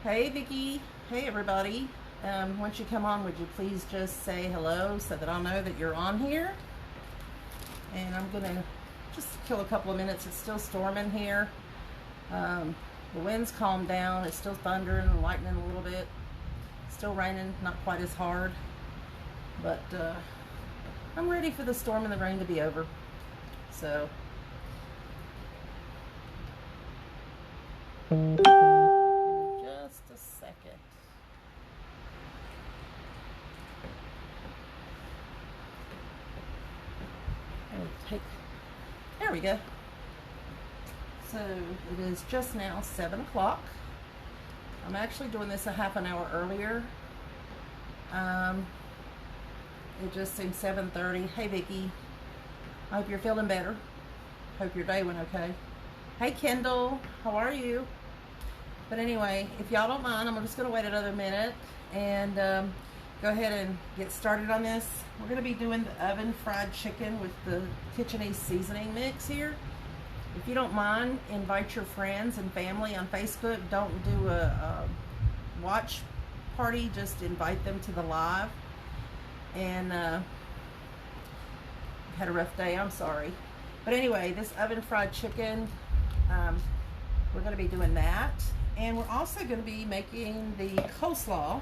Hey Vicky, hey everybody. Once you come on, would you please just say hello so that I'll know that you're on here? And I'm gonna just kill a couple of minutes. It's still storming here. The wind's calmed down. It's still thundering and lightning a little bit. Still raining, not quite as hard. But I'm ready for the storm and the rain to be over. So just a second. There we go. So it is just now 7 o'clock. I'm actually doing this a half an hour earlier. It just seems 7:30. Hey Vicky, I hope you're feeling better. Hope your day went okay. Hey Kendall, how are you? But anyway, if y'all don't mind, I'm just going to wait another minute and go ahead and get started on this. We're going to be doing the oven fried chicken with the Kitcheneez seasoning mix here. If you don't mind, invite your friends and family on Facebook. Don't do a watch party, just invite them to the live. And had a rough day, I'm sorry. But anyway, this oven fried chicken, we're going to be doing that. And we're also going to be making the coleslaw.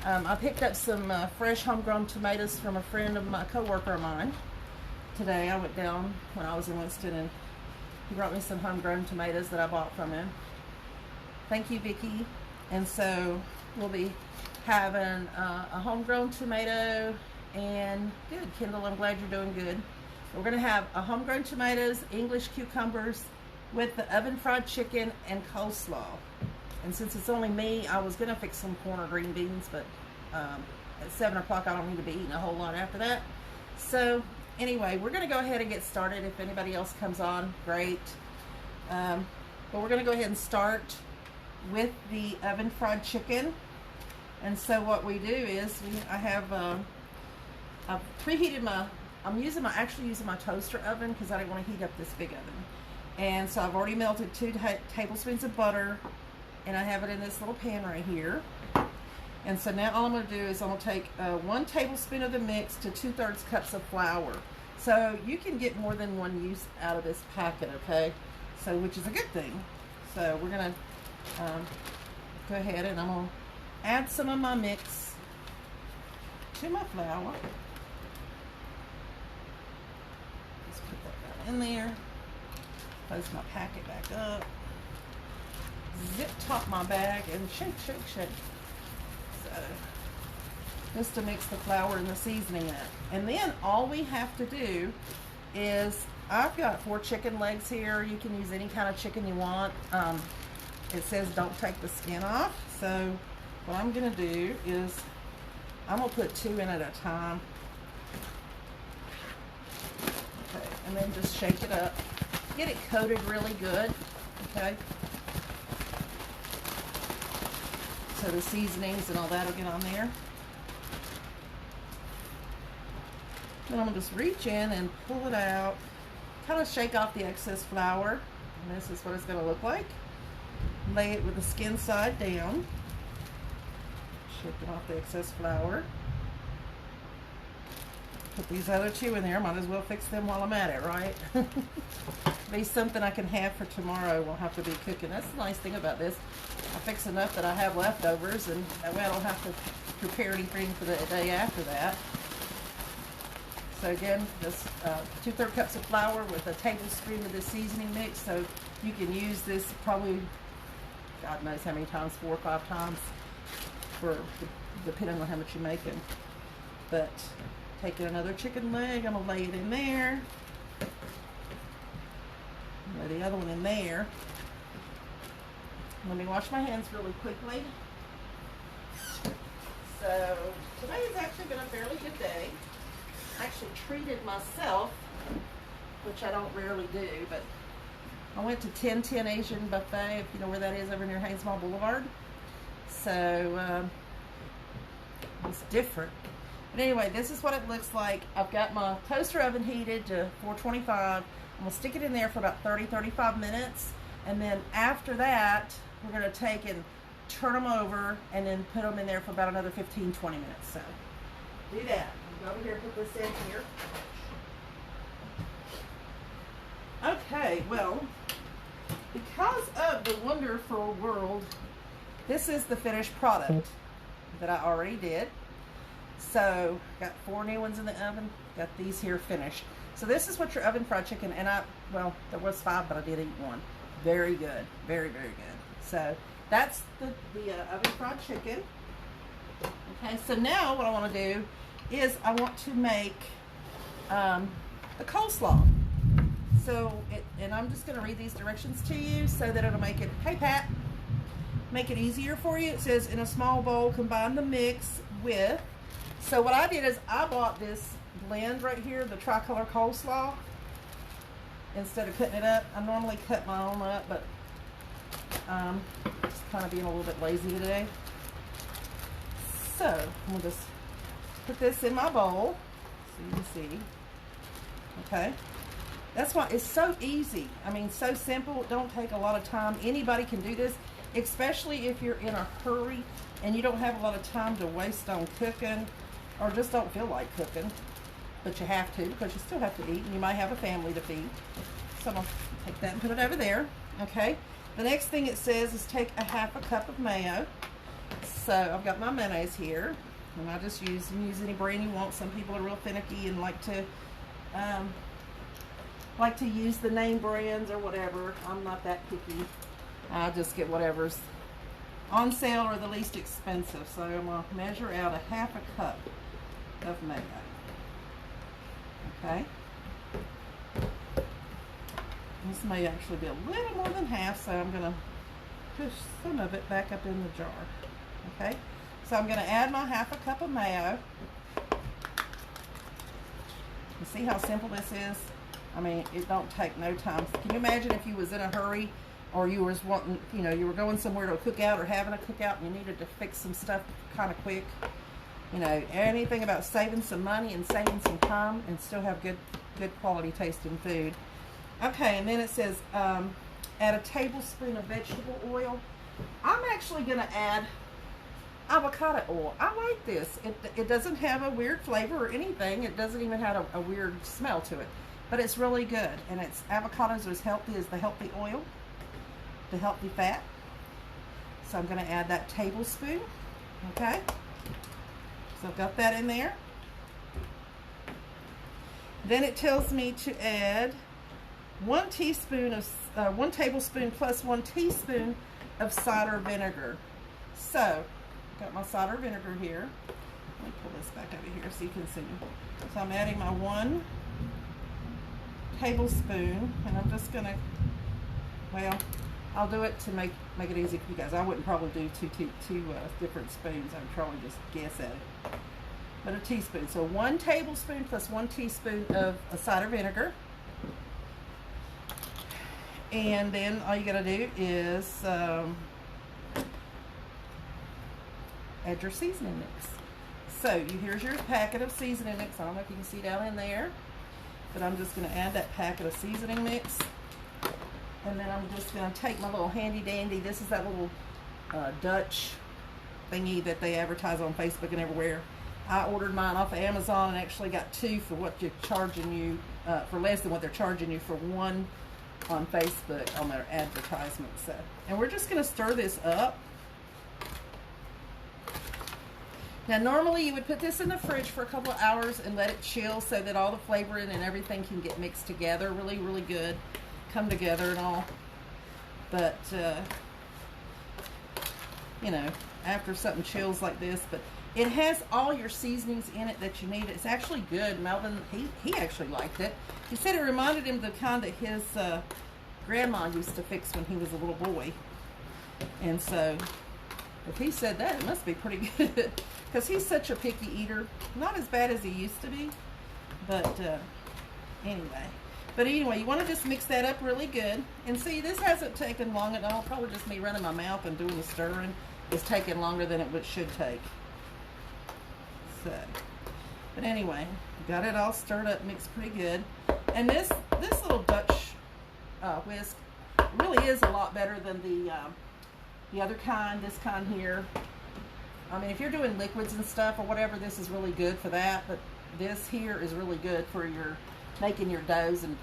I picked up some fresh homegrown tomatoes from a friend of my coworker of mine today. I went down when I was in Winston and he brought me some homegrown tomatoes that I bought from him. Thank you, Vicky. And so we'll be having a homegrown tomato and good, Kendall, I'm glad you're doing good. We're going to have a homegrown tomatoes, English cucumbers with the oven fried chicken and coleslaw. And since it's only me, I was going to fix some corn or green beans, but at 7 o'clock I don't need to be eating a whole lot after that. So anyway, we're going to go ahead and get started. If anybody else comes on, great. But we're going to go ahead and start with the oven fried chicken. And so what we do is I've preheated I'm actually using my toaster oven because I didn't want to heat up this big oven. And so I've already melted 2 tablespoons of butter, and I have it in this little pan right here. And so now all I'm going to do is I'm going to take 1 tablespoon of the mix to 2/3 cups of flour. So you can get more than one use out of this packet, okay? So which is a good thing. So we're going to go ahead and I'm going to add some of my mix to my flour. Just put that in there. Close my packet back up. Zip top my bag and shake, shake, shake. So, just to mix the flour and the seasoning up. And then all we have to do is, I've got 4 chicken legs here. You can use any kind of chicken you want. It says don't take the skin off. So what I'm going to do is I'm going to put 2 in at a time. Okay, and then just shake it up. Get it coated really good, okay? So the seasonings and all that will get on there. Then I'm going to just reach in and pull it out, kind of shake off the excess flour. And this is what it's going to look like. Lay it with the skin side down. Shaking off the excess flour. Put these other 2 in there. Might as well fix them while I'm at it, right? Be something I can have for tomorrow. We'll have to be cooking. That's the nice thing about this. I fix enough that I have leftovers, and that way I don't have to prepare anything for the day after that. So again, just 2/3 cups of flour with a tablespoon of the seasoning mix. So you can use this probably, God knows how many times, 4 or 5 times, depending on how much you're making. But taking another chicken leg, I'm gonna lay it in there. Lay the other one in there. Let me wash my hands really quickly. So today has actually been a fairly good day. I actually treated myself, which I don't rarely do, but I went to 1010 Asian Buffet, if you know where that is, over near Haynesmall Boulevard. So it's different. But anyway, this is what it looks like. I've got my toaster oven heated to 425. I'm going to stick it in there for about 30-35 minutes. And then after that, we're going to take and turn them over, and then put them in there for about another 15-20 minutes. So do that. I'll go over here and put this in here. Okay, well, because of the wonderful world, this is the finished product that I already did. So got 4 new ones in the oven, got these here finished. So this is what your oven fried chicken, and well, there was 5, but I did eat 1. Very good, very, very good. So that's the oven fried chicken. Okay, so now what I want to do is I want to make the coleslaw. So, and I'm just going to read these directions to you so that it'll make it, hey Pat, make it easier for you. It says, in a small bowl, combine the mix with, so what I did is I bought this blend right here, the tricolor coleslaw, instead of cutting it up. I normally cut my own up, but just kind of being a little bit lazy today. So, I'm going to just put this in my bowl so you can see. Okay. That's why it's so easy. I mean, so simple. It don't take a lot of time. Anybody can do this, especially if you're in a hurry and you don't have a lot of time to waste on cooking, or just don't feel like cooking, but you have to because you still have to eat, and you might have a family to feed. So I'm going to take that and put it over there. Okay. The next thing it says is take a half a cup of mayo. So I've got my mayonnaise here, and I just use any brand you want. Some people are real finicky and like to use the name brands or whatever. I'm not that picky. I just get whatever's on sale or the least expensive. So I'm going to measure out a half a cup of mayo. Okay. This may actually be a little more than half, so I'm going to push some of it back up in the jar. Okay. So I'm going to add my half a cup of mayo. You see how simple this is? I mean, it don't take no time. Can you imagine if you was in a hurry, or you was wanting, you know, you were going somewhere to a cookout or having a cookout and you needed to fix some stuff kind of quick? You know, anything about saving some money and saving some time and still have good quality tasting food. Okay, and then it says add a tablespoon of vegetable oil. I'm actually going to add avocado oil. I like this. It doesn't have a weird flavor or anything. It doesn't even have a weird smell to it. But it's really good, and avocados are as healthy as the healthy oil, the healthy fat. So I'm going to add that tablespoon. Okay, so I've got that in there. Then it tells me to add 1 tablespoon plus 1 teaspoon of cider vinegar. So I've got my cider vinegar here. Let me pull this back over here so you can see. So I'm adding my 1 tablespoon, and I'm just gonna, well, I'll do it to make it easy for you guys. I wouldn't probably do two different spoons. I would probably just guess at it. But a teaspoon. So 1 tablespoon plus 1 teaspoon of cider vinegar. And then all you gotta do is add your seasoning mix. So here's your packet of seasoning mix. I don't know if you can see down in there, but I'm just going to add that packet of seasoning mix, and then I'm just going to take my little handy dandy, this is that little Dutch thingy that they advertise on Facebook and everywhere. I ordered mine off of Amazon and actually got 2 for what they're charging you, for less than what they're charging you for 1 on Facebook on their advertisement. So, and we're just going to stir this up. Now normally you would put this in the fridge for a couple of hours and let it chill so that all the flavoring and everything can get mixed together really, really good, come together and all. But, you know, after something chills like this, but it has all your seasonings in it that you need. It's actually good. Melvin, he actually liked it. He said it reminded him of the kind that his grandma used to fix when he was a little boy. And so, if he said that, it must be pretty good. Because he's such a picky eater. Not as bad as he used to be. But, anyway. But anyway, you want to just mix that up really good. And see, this hasn't taken long at all. Probably just me running my mouth and doing the stirring is taking longer than it should take. So, but anyway, got it all stirred up, mixed pretty good. And this little Dutch whisk really is a lot better than the The other kind, this kind here, I mean, if you're doing liquids and stuff or whatever, this is really good for that. But this here is really good for your making your doughs and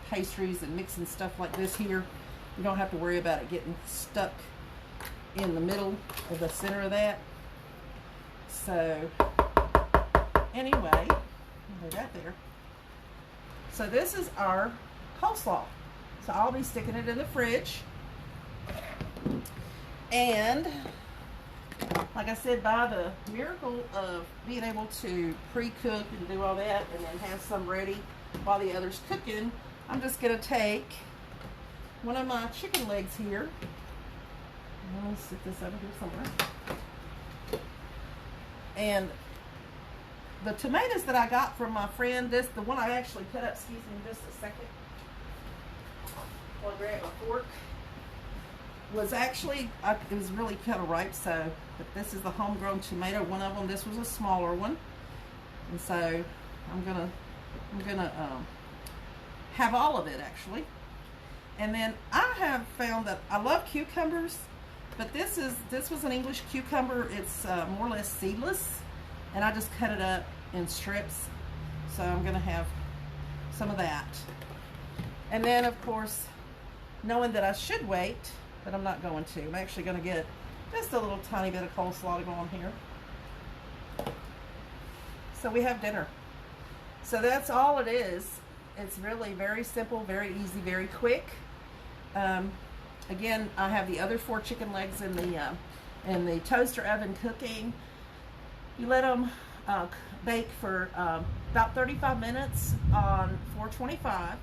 pastries and mixing stuff like this here. You don't have to worry about it getting stuck in the middle of the center of that. So anyway, put that there. So this is our coleslaw. So I'll be sticking it in the fridge. And like I said, by the miracle of being able to pre-cook and do all that and then have some ready while the other's cooking, I'm just going to take one of my chicken legs here. I'm going to stick this over here somewhere. And the tomatoes that I got from my friend, the one I actually cut up, excuse me just a second, I'll grab my fork, was actually, it was really kind of ripe, so, but this is the homegrown tomato, one of them. This was a smaller one. And so I'm gonna have all of it actually. And then I have found that I love cucumbers, but this was an English cucumber. It's more or less seedless, and I just cut it up in strips. So I'm gonna have some of that. And then of course, knowing that I should wait, but I'm not going to. I'm actually going to get just a little tiny bit of coleslaw to go on here. So we have dinner. So that's all it is. It's really very simple, very easy, very quick. Again, I have the other 4 chicken legs in the toaster oven cooking. You let them bake for about 35 minutes on 425.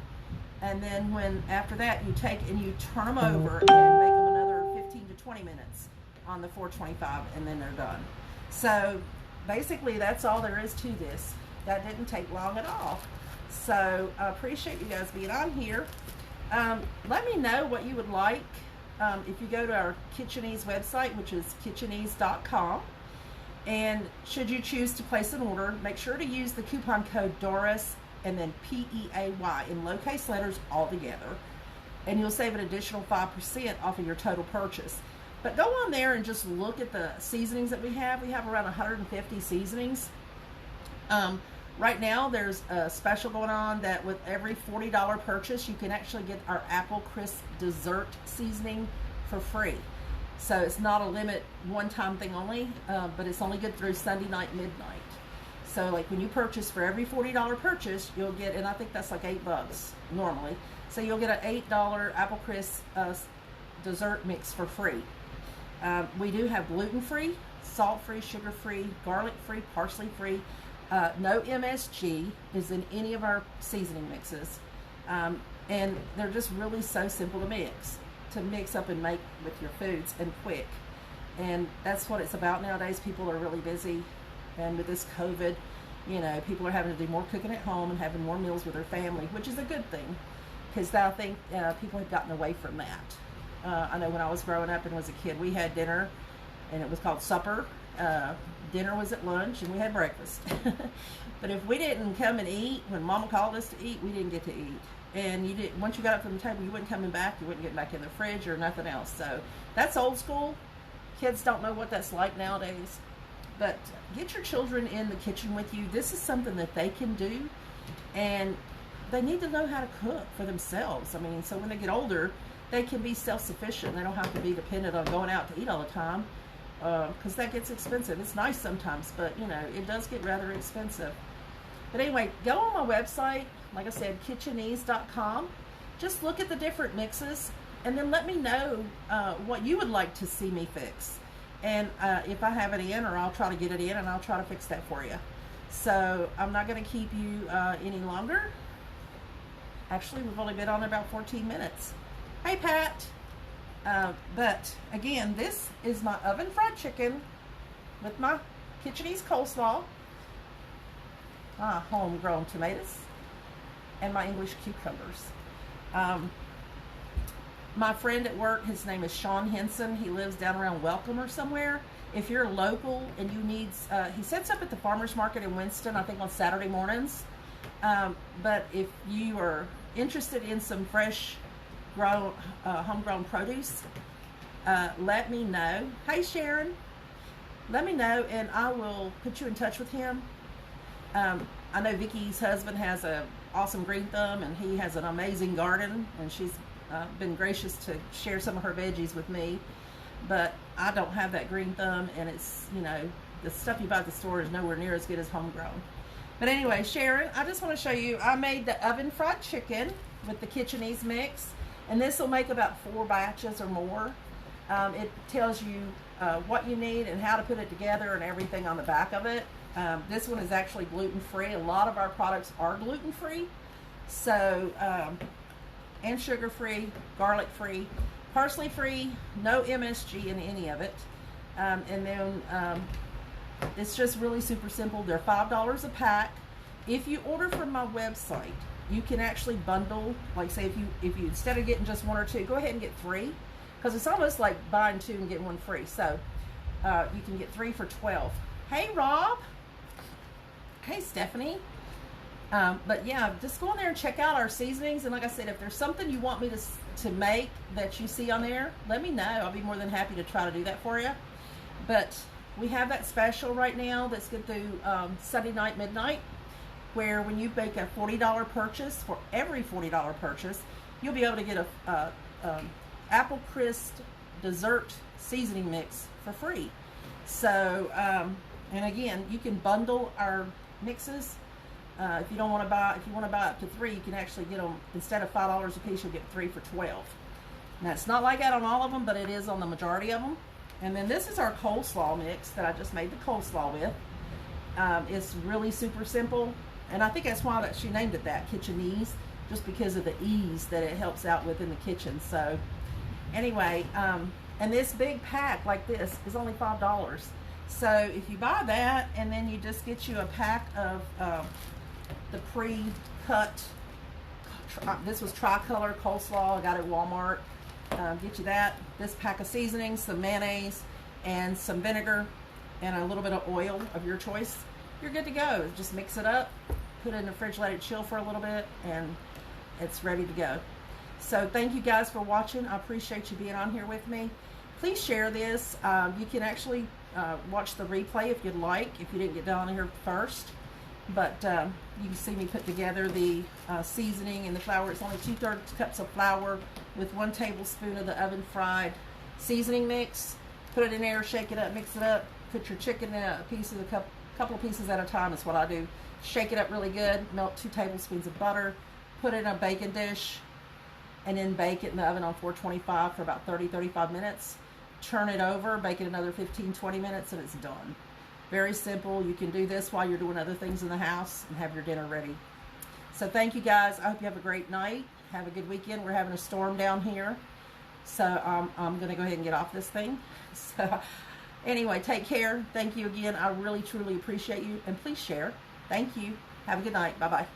And then after that, you take and you turn them over and bake them another 15 to 20 minutes on the 425, and then they're done. So basically that's all there is to this. That didn't take long at all. So I appreciate you guys being on here. Let me know what you would like if you go to our Kitcheneez website, which is kitcheneez.com. And should you choose to place an order, make sure to use the coupon code Doris and then P-E-A-Y in lowercase letters all together, and you'll save an additional 5% off of your total purchase. But go on there and just look at the seasonings that we have. We have around 150 seasonings. Right now there's a special going on that with every $40 purchase you can actually get our apple crisp dessert seasoning for free. So it's not a limit one-time thing only, but it's only good through Sunday night midnight. So like when you purchase, for every $40 purchase, you'll get, and I think that's like $8 normally. So you'll get an $8 apple crisp dessert mix for free. We do have gluten-free, salt-free, sugar-free, garlic-free, parsley-free. No MSG is in any of our seasoning mixes. And they're just really so simple to mix up and make with your foods, and quick. And that's what it's about nowadays. People are really busy. And with this COVID, you know, people are having to do more cooking at home and having more meals with their family, which is a good thing, because I think people have gotten away from that. I know when I was growing up and was a kid, we had dinner, and it was called supper. Dinner was at lunch, and we had breakfast. But if we didn't come and eat when Mama called us to eat, we didn't get to eat. And you didn't. Once you got up from the table, you weren't coming back. You wouldn't get back in the fridge or nothing else. So that's old school. Kids don't know what that's like nowadays. But get your children in the kitchen with you. This is something that they can do, and they need to know how to cook for themselves. I mean, so when they get older, they can be self-sufficient. They don't have to be dependent on going out to eat all the time, because that gets expensive. It's nice sometimes, but you know, it does get rather expensive. But anyway, go on my website, like I said, kitcheneez.com. Just look at the different mixes, and then let me know what you would like to see me fix. And if I have it in, or I'll try to get it in, and I'll try to fix that for you. So I'm not going to keep you any longer. Actually, we've only been on there about 14 minutes. Hey, Pat. But again, this is my oven fried chicken with my Kitcheneez coleslaw, my homegrown tomatoes, and my English cucumbers. My friend at work, his name is Sean Henson. He lives down around Welcome or somewhere. If you're local and you need, he sets up at the farmer's market in Winston, I think on Saturday mornings. But if you are interested in some fresh homegrown produce, let me know. Hey, Sharon. Let me know, and I will put you in touch with him. I know Vicky's husband has a awesome green thumb, and he has an amazing garden, and she's been gracious to share some of her veggies with me. But I don't have that green thumb, and it's, you know, the stuff you buy at the store is nowhere near as good as homegrown. But anyway, Sharon, I just want to show you, I made the oven fried chicken with the Kitcheneez mix, and this will make about 4 batches or more. It tells you what you need and how to put it together and everything on the back of it. This one is actually gluten-free. A lot of our products are gluten-free, so and sugar-free, garlic-free, parsley-free, no MSG in any of it. And then it's just really super simple. They're $5 a pack. If you order from my website, you can actually bundle, like say if you instead of getting just 1 or 2, go ahead and get 3, because it's almost like buying 2 and getting 1 free. So you can get 3 for $12. Hey, Rob. Hey, Stephanie. But yeah, just go in there and check out our seasonings. And like I said, if there's something you want me to make that you see on there, let me know. I'll be more than happy to try to do that for you. But we have that special right now that's good through Sunday night midnight, where when you make a $40 purchase, for every $40 purchase, you'll be able to get a apple crisp dessert seasoning mix for free. So, and again, you can bundle our mixes. If you want to buy up to 3, you can actually get them, instead of $5 a piece, you'll get 3 for $12. Now, it's not like that on all of them, but it is on the majority of them. And then this is our coleslaw mix that I just made the coleslaw with. It's really super simple, and I think that's why that she named it that, Kitcheneez, just because of the ease that it helps out with in the kitchen. So anyway, and this big pack like this is only $5. So if you buy that, and then you just get you a pack of the pre-cut, this was tricolor coleslaw, I got it at Walmart. Get you that, this pack of seasonings, some mayonnaise, and some vinegar, and a little bit of oil of your choice. You're good to go. Just mix it up, put it in the fridge, let it chill for a little bit, and it's ready to go. So thank you guys for watching. I appreciate you being on here with me. Please share this. You can actually watch the replay if you'd like, if you didn't get down here first. But you can see me put together the seasoning and the flour. It's only 2/3 cups of flour with 1 tablespoon of the oven fried seasoning mix. Put it in there, shake it up, mix it up. Put your chicken in a couple of pieces at a time is what I do. Shake it up really good. Melt 2 tablespoons of butter. Put it in a baking dish, and then bake it in the oven on 425 for about 30-35 minutes. Turn it over, bake it another 15-20 minutes, and it's done. Very simple. You can do this while you're doing other things in the house and have your dinner ready. So thank you guys. I hope you have a great night. Have a good weekend. We're having a storm down here. So I'm going to go ahead and get off this thing. So anyway, take care. Thank you again. I really, truly appreciate you. And please share. Thank you. Have a good night. Bye-bye.